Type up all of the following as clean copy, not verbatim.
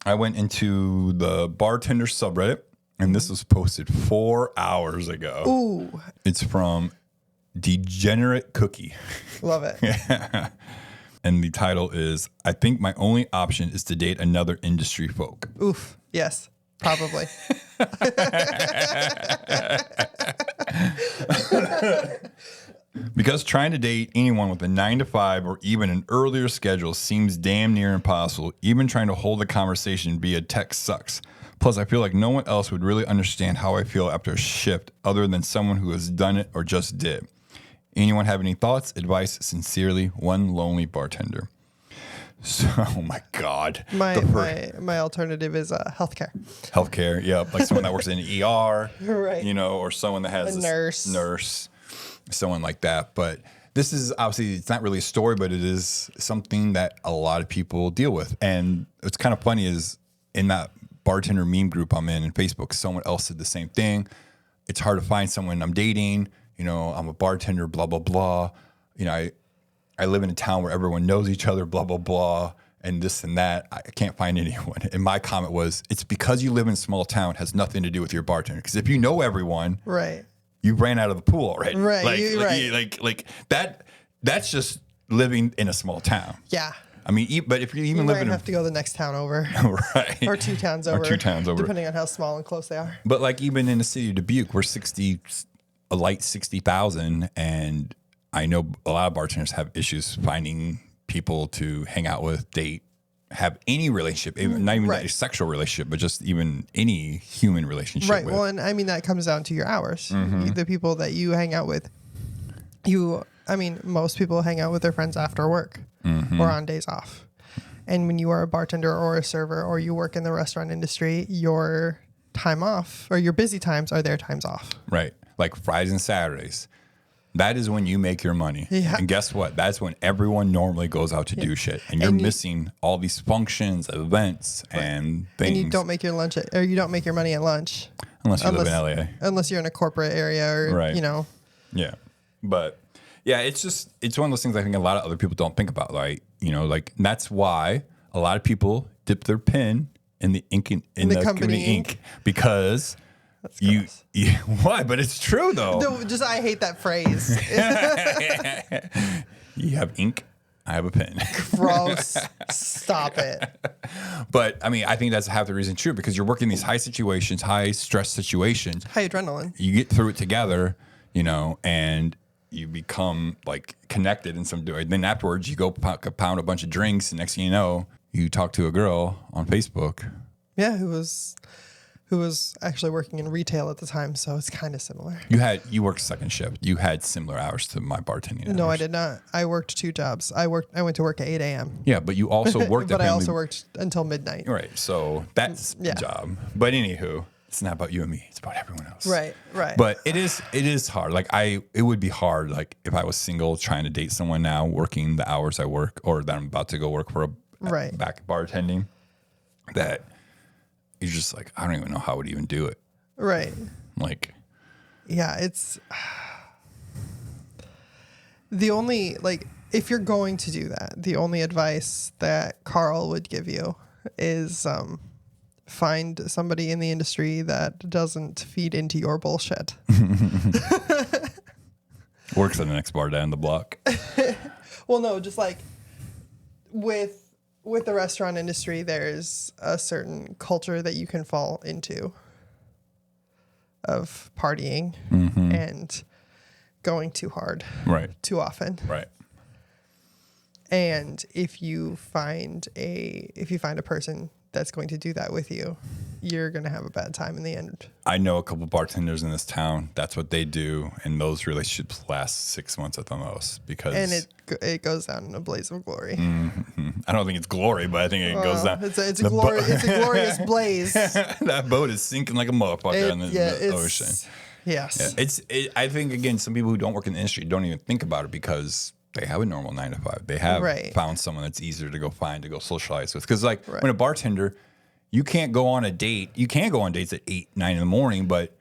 I went into the Bartender subreddit, and this was posted 4 hours ago. Ooh. It's from Degenerate Cookie. Love it. Yeah. And the title is, I think my only option is to date another industry folk. Oof. Yes, probably. Because trying to date anyone with a 9-to-5 or even an earlier schedule seems damn near impossible. Even trying to hold a conversation via text sucks. Plus, I feel like no one else would really understand how I feel after a shift other than someone who has done it or just did. Anyone have any thoughts, advice? Sincerely, one lonely bartender. So, oh my God. My alternative is healthcare. Healthcare, yeah. Like someone that works in an ER, Right. you know, or someone that has A nurse. Someone like that. But this is obviously, it's not really a story, but it is something that a lot of people deal with. And what's kind of funny is in that bartender meme group I'm in Facebook, someone else did the same thing. It's hard to find someone I'm dating. You know, I'm a bartender, blah, blah, blah. You know, I live in a town where everyone knows each other, blah, blah, blah, and this and that. I can't find anyone. And my comment was, it's because you live in a small town, has nothing to do with your bartender. Because if you know everyone, right, you ran out of the pool already. Right. Like that's just living in a small town. Yeah. I mean, but if you even you live might in have to go the next town over. Right. Or 2 towns over. Depending on how small and close they are. But like even in the city of Dubuque, we're a light 60,000, and I know a lot of bartenders have issues finding people to hang out with, date, have any relationship, even, not even a sexual relationship, but just even any human relationship. Right. With. Well, and I mean, that comes down to your hours. Mm-hmm. The people that you hang out with, most people hang out with their friends after work or on days off. And when you are a bartender or a server or you work in the restaurant industry, your time off or your busy times are their times off. Right. Like Fridays and Saturdays. That is when you make your money. Yeah. And guess what? That's when everyone normally goes out to do shit. And you're missing all these functions, events, and things. And you don't make your you don't make your money at lunch. Unless you live in LA. Unless you're in a corporate area or, you know. Yeah. But yeah, it's one of those things I think a lot of other people don't think about. Like, you know, like that's why a lot of people dip their pen in the ink in the company ink because why? But it's true though. No, I hate that phrase. You have ink, I have a pen. Gross. Stop it. But I mean, I think that's half the reason true because you're working these high situations, high stress situations. High adrenaline. You get through it together, you know, and you become like connected in some way. Then afterwards, you go pound a bunch of drinks, and next thing you know, you talk to a girl on Facebook. Yeah, who was actually working in retail at the time, so it's kind of similar. You worked second shift. You had similar hours to my bartending hours. No, I did not. I worked 2 jobs. I went to work at 8 a.m. Yeah, but you also worked but I also worked until midnight. Right, so that's the job. But anywho, it's not about you and me. It's about everyone else. Right. But it is hard. Like it would be hard. Like if I was single, trying to date someone now, working the hours I work, or that I'm about to go work for back bartending, that you're just like, I don't even know how I would even do it. Right. Like, yeah, it's the only, like, if you're going to do that, the only advice that Carl would give you is find somebody in the industry that doesn't feed into your bullshit. Works at the next bar down the block. Well, no, just like with the restaurant industry, there's a certain culture that you can fall into of partying and going too hard, too often. Right. And if you find a person that's going to do that with you, you're going to have a bad time in the end. I know a couple bartenders in this town. That's what they do. And those relationships last 6 months at the most because it goes down in a blaze of glory. Mm-hmm. I don't think it's glory, but I think it goes down. It's a glorious blaze. That boat is sinking like a motherfucker in the ocean. Yes. Yeah, I think, again, some people who don't work in the industry don't even think about it because they have a normal 9 to 5. They have found someone that's easier to go find, to go socialize with. Because when a bartender, you can't go on a date. You can go on dates at 8, 9 in the morning, but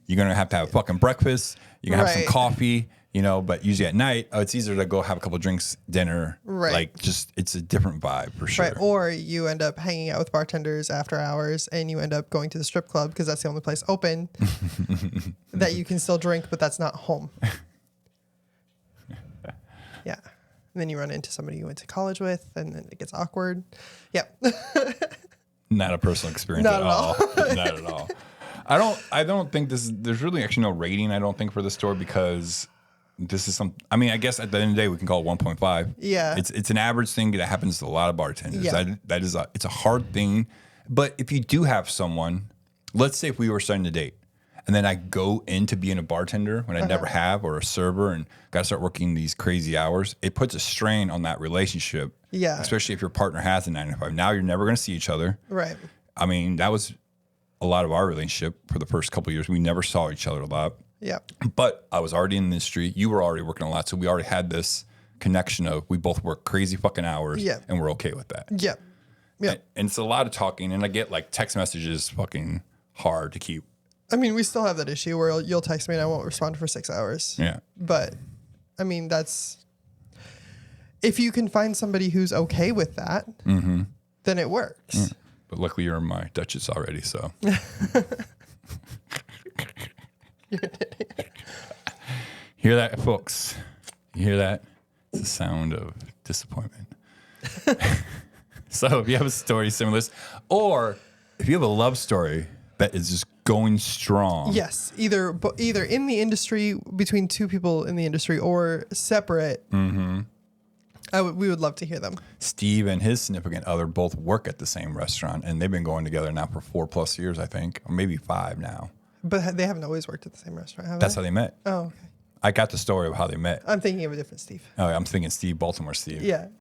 you're going to have fucking breakfast. You're going to have some coffee. But usually at night, it's easier to go have a couple drinks, dinner. Right. Like it's a different vibe for sure. Right. Or you end up hanging out with bartenders after hours and you end up going to the strip club because that's the only place open that you can still drink, but that's not home. Yeah. And then you run into somebody you went to college with and then it gets awkward. Yeah. Not a personal experience Not at at all. Not at all. I don't think there's really actually no rating, I don't think, for the store because this is I guess at the end of the day we can call it 1.5. Yeah. It's an average thing that happens to a lot of bartenders. Yeah. It's a hard thing. But if you do have someone, let's say if we were starting to date and then I go into being a bartender when I never have, or a server, and got to start working these crazy hours, it puts a strain on that relationship. Yeah. Especially if your partner has a 9 to 5. Now you're never going to see each other. Right. I mean, that was a lot of our relationship for the first couple of years. We never saw each other a lot. Yeah. But I was already in the industry. You were already working a lot. So we already had this connection of we both work crazy fucking hours and we're okay with that. Yeah. Yeah. And it's a lot of talking. And I get like text messages fucking hard to keep. I mean, we still have that issue where you'll text me and I won't respond for 6 hours. Yeah. But I mean, if you can find somebody who's okay with that, then it works. Yeah. But luckily you're my Duchess already, so. Hear that, folks? You hear that? It's the sound of disappointment. So if you have a story similar to this, or if you have a love story that is just going strong. Yes, either in the industry, between two people in the industry, or separate. We would love to hear them. Steve and his significant other both work at the same restaurant, and they've been going together now for 4+ years, I think, or maybe 5 now. But they haven't always worked at the same restaurant, have That's they? how they met. Oh, okay. I got the story of how they met. I'm thinking of a different Steve. Oh, I'm thinking Steve, Baltimore Steve. Yeah.